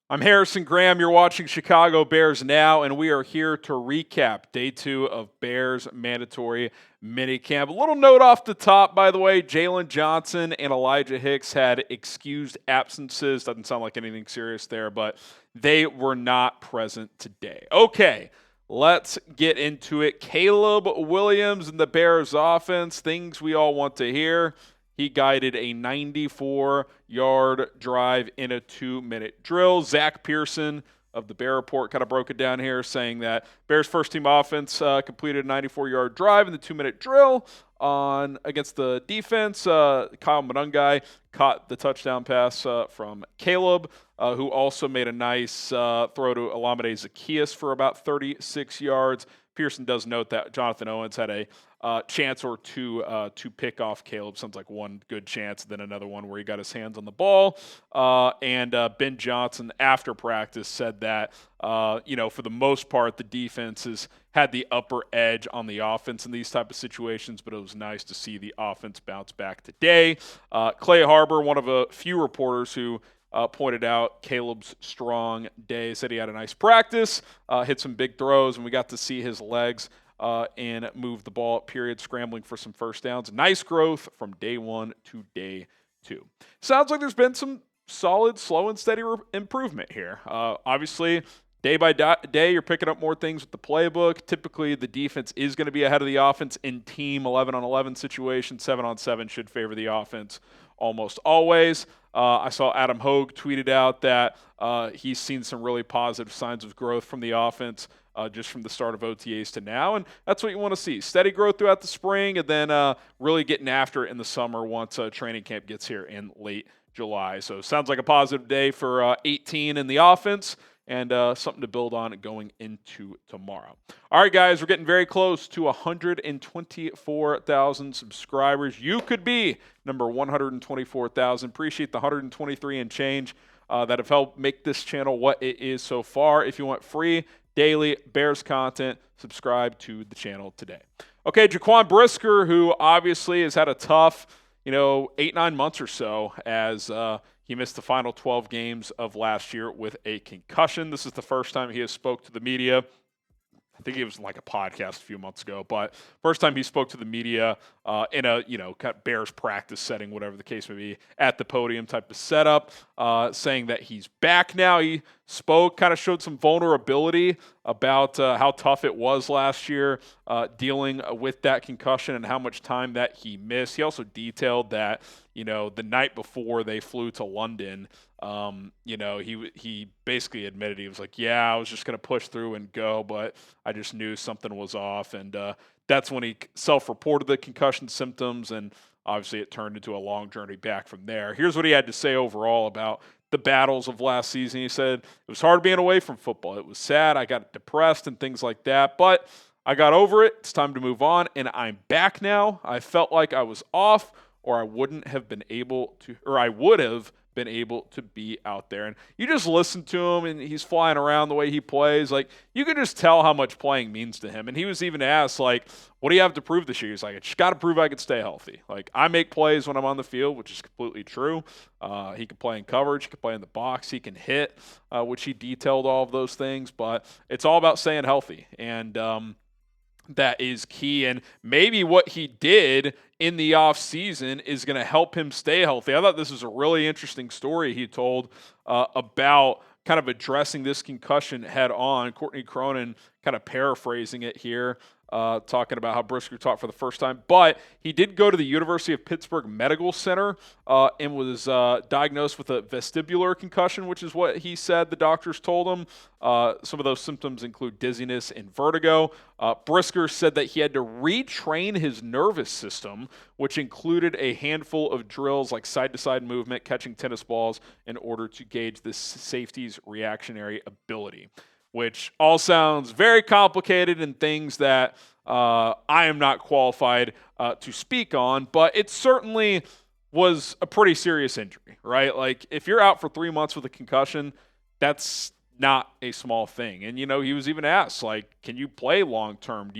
I'm Harrison Graham. You're watching Chicago Bears Now, and we are here to recap day 2 of Bears mandatory minicamp. A little note off the top, by the way, Jalen Johnson and Elijah Hicks had excused absences. Doesn't sound like anything serious there, but they were not present today. Okay, let's get into it. Caleb Williams and the Bears offense, things we all want to hear. He guided a 94-yard drive in a 2-minute drill. Zach Pearson of the Bear Report kind of broke it down here, saying that Bears first-team offense completed a 94-yard drive in the 2-minute drill against the defense. Kyle Monangai caught the touchdown pass from Caleb, who also made a nice throw to Olamide Zaccheaus for about 36 yards. Pearson does note that Jonathan Owens had a chance or two to pick off Caleb. Sounds like one good chance, then another one where he got his hands on the ball. And Ben Johnson, after practice, said that, for the most part, the defense has had the upper edge on the offense in these type of situations, but it was nice to see the offense bounce back today. Clay Harbor, one of a few reporters who pointed out Caleb's strong day, said he had a nice practice, hit some big throws, and we got to see his legs and move the ball at period, scrambling for some first downs. Nice growth from day 1 to day 2. Sounds like there's been some solid, slow and steady improvement here. Obviously, day by day, you're picking up more things with the playbook. Typically, the defense is going to be ahead of the offense in team 11-on-11 situations. 7-on-7 should favor the offense almost always. I saw Adam Hogue tweeted out that he's seen some really positive signs of growth from the offense just from the start of OTAs to now, and that's what you want to see. Steady growth throughout the spring, and then really getting after it in the summer once training camp gets here in late July. So sounds like a positive day for 18 in the offense, and something to build on going into tomorrow. All right, guys, we're getting very close to 124,000 subscribers. You could be number 124,000. Appreciate the 123 and change that have helped make this channel what it is so far. If you want free daily Bears content, subscribe to the channel today. Okay, Jaquan Brisker, who obviously has had a tough, 8-9 months or so as he missed the final 12 games of last year with a concussion. This is the first time he has spoke to the media. I think it was like a podcast a few months ago, but first time he spoke to the media in a, kind of Bears practice setting, whatever the case may be, at the podium type of setup, saying that he's back now. He spoke, kind of showed some vulnerability about how tough it was last year dealing with that concussion and how much time that he missed. He also detailed that, the night before they flew to London, he basically admitted, he was like, yeah, I was just going to push through and go, but I just knew something was off. And that's when he self-reported the concussion symptoms, and obviously it turned into a long journey back from there. Here's what he had to say overall about the battles of last season. He said, it was hard being away from football. It was sad. I got depressed and things like that, but I got over it. It's time to move on, and I'm back now. I felt like I was off, or I would have been able to be out there. And you just listen to him, and he's flying around the way he plays. Like, you can just tell how much playing means to him. And he was even asked, like, what do you have to prove this year? He's like, I just got to prove I can stay healthy. Like, I make plays when I'm on the field, which is completely true. He can play in coverage. He can play in the box. He can hit, which he detailed all of those things. But it's all about staying healthy. And that is key, and maybe what he did in the offseason is going to help him stay healthy. I thought this was a really interesting story he told about kind of addressing this concussion head on. Courtney Cronin kind of paraphrasing it here, talking about how Brisker taught for the first time. But he did go to the University of Pittsburgh Medical Center and was diagnosed with a vestibular concussion, which is what he said the doctors told him. Some of those symptoms include dizziness and vertigo. Brisker said that he had to retrain his nervous system, which included a handful of drills like side-to-side movement, catching tennis balls, in order to gauge the safety's reactionary ability, which all sounds very complicated and things that I am not qualified to speak on, but it certainly was a pretty serious injury, right? Like, if you're out for 3 months with a concussion, that's not a small thing. And, he was even asked, like, can you play long-term?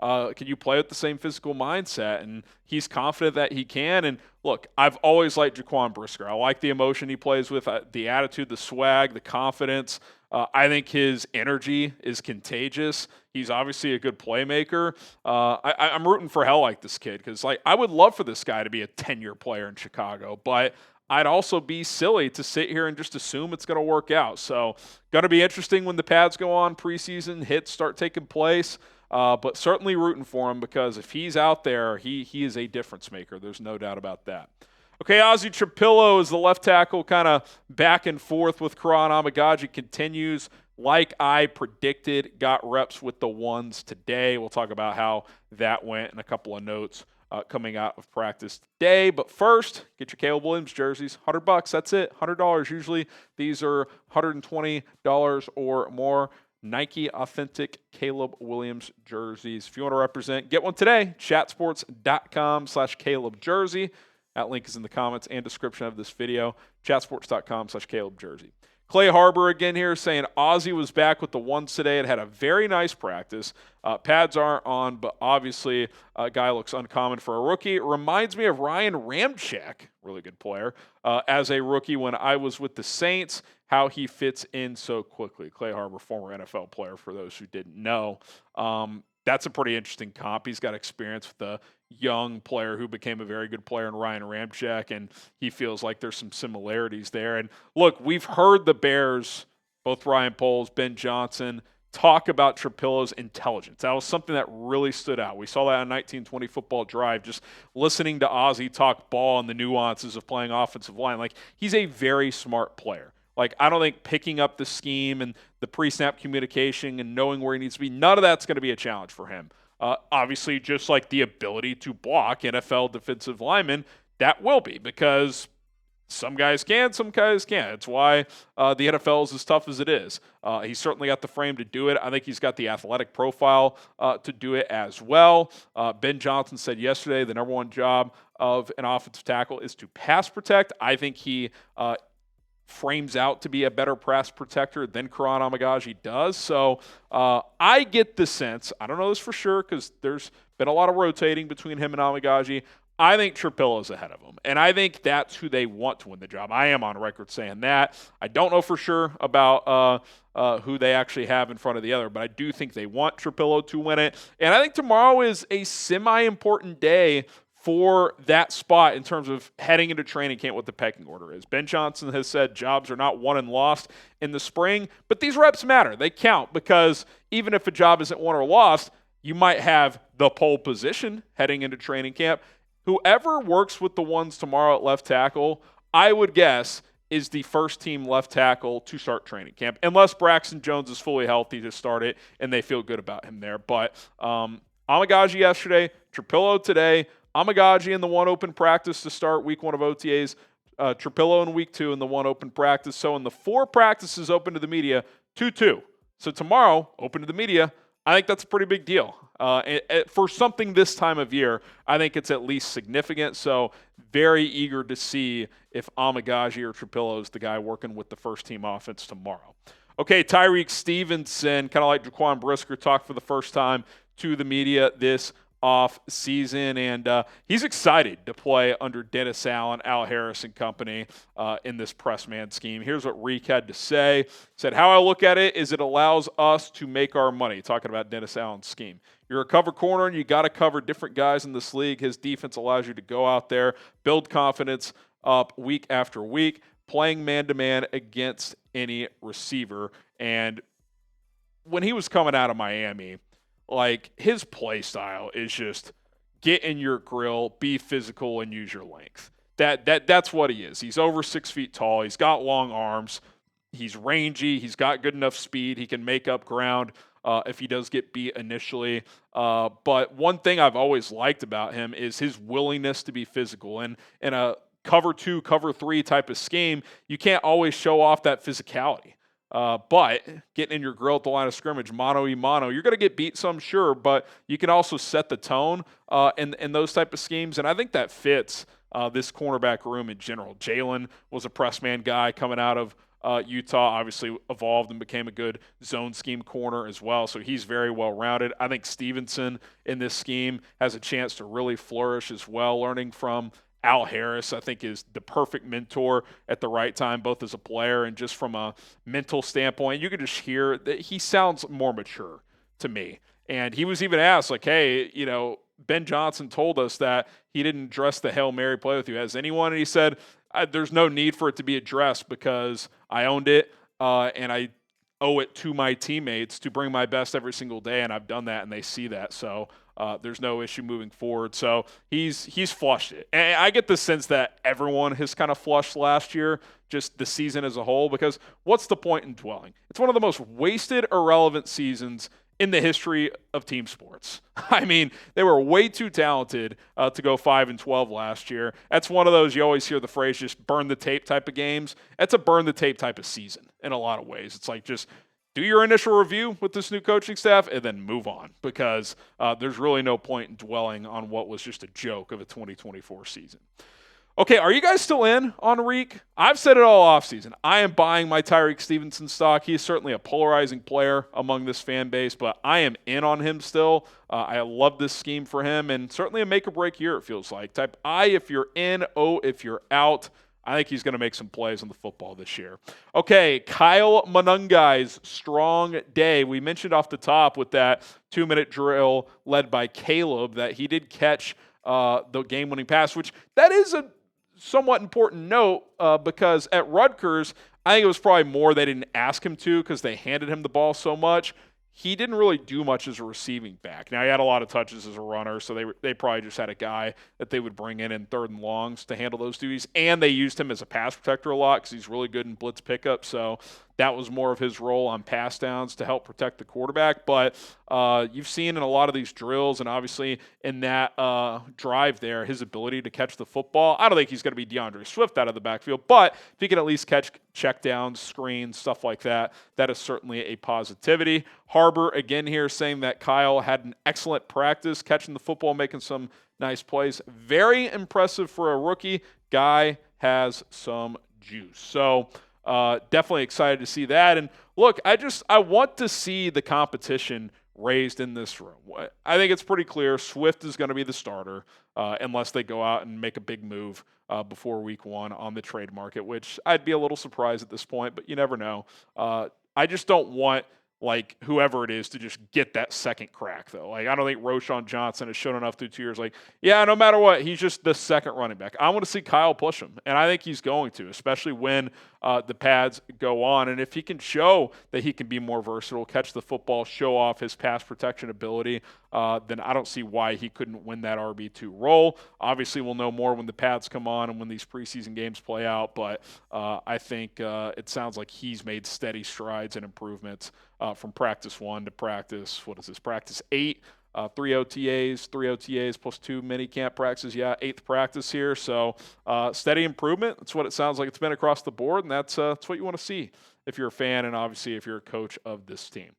can you play with the same physical mindset? And he's confident that he can. And look, I've always liked Jaquan Brisker. I like the emotion he plays with, the attitude, the swag, the confidence. I think his energy is contagious. He's obviously a good playmaker. I'm rooting for hell like this kid because I would love for this guy to be a 10-year player in Chicago, but I'd also be silly to sit here and just assume it's going to work out. So going to be interesting when the pads go on, preseason hits start taking place. But certainly rooting for him because if he's out there, he is a difference maker. There's no doubt about that. Okay, Aussie Trapillo is the left tackle, kind of back and forth with Kiran Amegadjie, continues like I predicted, got reps with the ones today. We'll talk about how that went and a couple of notes coming out of practice today. But first, get your Caleb Williams jerseys, $100, that's it, $100 usually. These are $120 or more. Nike Authentic Caleb Williams jerseys. If you want to represent, get one today, chatsports.com/Caleb jersey. That link is in the comments and description of this video, chatsports.com/Caleb jersey. Clay Harbor again here saying Ozzy was back with the ones today and had a very nice practice. Pads aren't on, but obviously a guy looks uncommon for a rookie. It reminds me of Ryan Ramczyk, really good player, as a rookie when I was with the Saints, how he fits in so quickly. Clay Harbor, former NFL player, for those who didn't know. That's a pretty interesting comp. He's got experience with the young player who became a very good player in Ryan Ramczyk, and he feels like there's some similarities there. And look, we've heard the Bears, both Ryan Poles, Ben Johnson, talk about Trapillo's intelligence. That was something that really stood out. We saw that on 1920 Football Drive, just listening to Ozzy talk ball and the nuances of playing offensive line. Like, he's a very smart player. Like, I don't think picking up the scheme and the pre-snap communication and knowing where he needs to be, none of that's going to be a challenge for him. Obviously, just like the ability to block NFL defensive linemen, that will be, because some guys can, some guys can't. It's why the NFL is as tough as it is. He's certainly got the frame to do it. I think he's got the athletic profile to do it as well. Ben Johnson said yesterday the number one job of an offensive tackle is to pass protect. I think he frames out to be a better pass protector than Kiran Amegadjie does. So I get the sense, I don't know this for sure because there's been a lot of rotating between him and Amegadjie. I think Trapillo's ahead of him, and I think that's who they want to win the job. I am on record saying that. I don't know for sure about who they actually have in front of the other, but I do think they want Trapillo to win it. And I think tomorrow is a semi-important day for that spot in terms of heading into training camp, what the pecking order is. Ben Johnson has said jobs are not won and lost in the spring, but these reps matter. They count because even if a job isn't won or lost, you might have the pole position heading into training camp. Whoever works with the ones tomorrow at left tackle, I would guess, is the first team left tackle to start training camp, unless Braxton Jones is fully healthy to start it and they feel good about him there. But Amegadjie yesterday, Trapillo today, Amegadjie in the one open practice to start week one of OTAs, Trapillo in week two in the one open practice. So in the four practices open to the media, 2-2. So tomorrow, open to the media, I think that's a pretty big deal. For something this time of year, I think it's at least significant. So very eager to see if Amegadjie or Trapillo is the guy working with the first team offense tomorrow. Okay, Tyreek Stevenson, kind of like Jaquan Brisker, talked for the first time to the media this off season, and he's excited to play under Dennis Allen, Al Harris and company in this press man scheme. Here's what Reek had to say. He said, how I look at it is it allows us to make our money, talking about Dennis Allen's scheme. You're a cover corner and you got to cover different guys in this league. His defense allows you to go out there, build confidence up week after week, playing man-to-man against any receiver. And when he was coming out of Miami, like, his play style is just get in your grill, be physical, and use your length. That's what he is. He's over 6 feet tall. He's got long arms. He's rangy. He's got good enough speed. He can make up ground if he does get beat initially. But one thing I've always liked about him is his willingness to be physical. And in a cover 2, cover 3 type of scheme, you can't always show off that physicality. But getting in your grill at the line of scrimmage, mano-y-mano, you're going to get beat some, sure, but you can also set the tone in those type of schemes, and I think that fits this cornerback room in general. Jalen was a press man guy coming out of Utah. Obviously evolved and became a good zone scheme corner as well, so he's very well-rounded. I think Stevenson in this scheme has a chance to really flourish as well, learning from Al Harris. I think is the perfect mentor at the right time, both as a player and just from a mental standpoint. You can just hear that he sounds more mature to me. And he was even asked, like, hey, Ben Johnson told us that he didn't dress the Hail Mary play with you. Has anyone? And he said, there's no need for it to be addressed because I owned it and I owe it to my teammates to bring my best every single day, and I've done that, and they see that. So there's no issue moving forward. So he's flushed it. And I get the sense that everyone has kind of flushed last year, just the season as a whole, because what's the point in dwelling? It's one of the most wasted, irrelevant seasons in the history of team sports. I mean, they were way too talented to go 5-12 last year. That's one of those, you always hear the phrase, just burn the tape type of games. That's a burn the tape type of season in a lot of ways. It's like just do your initial review with this new coaching staff and then move on, because there's really no point in dwelling on what was just a joke of a 2024 season. Okay, are you guys still in on Reek? I've said it all offseason. I am buying my Tyreek Stevenson stock. He's certainly a polarizing player among this fan base, but I am in on him still. I love this scheme for him, and certainly a make-or-break year, it feels like. Type I if you're in, O if you're out. I think he's going to make some plays on the football this year. Okay, Kyle Monangai's strong day. We mentioned off the top with that 2-minute drill led by Caleb that he did catch the game-winning pass, which that is a somewhat important note because at Rutgers, I think it was probably more they didn't ask him to because they handed him the ball so much. He didn't really do much as a receiving back. Now, he had a lot of touches as a runner, so they probably just had a guy that they would bring in 3rd and longs to handle those duties. And they used him as a pass protector a lot because he's really good in blitz pickup. So that was more of his role on pass downs to help protect the quarterback. But you've seen in a lot of these drills and obviously in that drive there, his ability to catch the football. I don't think he's going to be DeAndre Swift out of the backfield, but if he can at least catch checkdowns, screens, stuff like that, that is certainly a positivity. Harbor, again here, saying that Kyle had an excellent practice catching the football, making some nice plays. Very impressive for a rookie. Guy has some juice. So definitely excited to see that. And look, I want to see the competition raised in this room. I think it's pretty clear Swift is going to be the starter unless they go out and make a big move before week 1 on the trade market, which I'd be a little surprised at this point, but you never know. I just don't want like whoever it is to just get that second crack, though. Like, I don't think Roschon Johnson has shown enough through 2 years. Like, yeah, no matter what, he's just the second running back. I want to see Kyle push him, and I think he's going to, especially when the pads go on. And if he can show that he can be more versatile, catch the football, show off his pass protection ability, then I don't see why he couldn't win that RB2 role. Obviously, we'll know more when the pads come on and when these preseason games play out, but I think it sounds like he's made steady strides and improvements from practice 1 to practice 8, 3 OTAs plus 2 minicamp practices. Yeah, 8th practice here. So steady improvement. That's what it sounds like it's been across the board, and that's what you want to see if you're a fan and obviously if you're a coach of this team.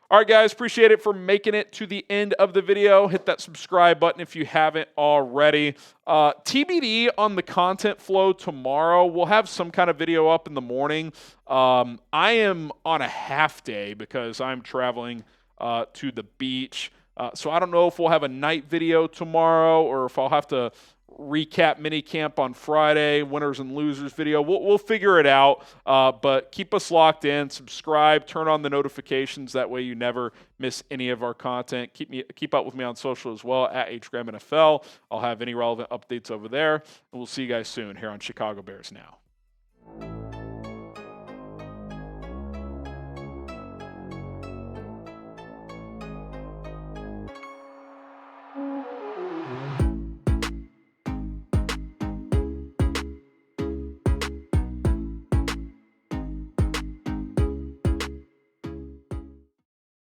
All right, guys, appreciate it for making it to the end of the video. Hit that subscribe button if you haven't already. TBD on the content flow tomorrow. We'll have some kind of video up in the morning. I am on a half day because I'm traveling to the beach. So I don't know if we'll have a night video tomorrow or if I'll have to recap minicamp on Friday, winners and losers video. We'll figure it out, but keep us locked in, subscribe, turn on the notifications. That way you never miss any of our content. Keep up with me on social as well, at HGramNFL. I'll have any relevant updates over there, and we'll see you guys soon here on Chicago Bears Now.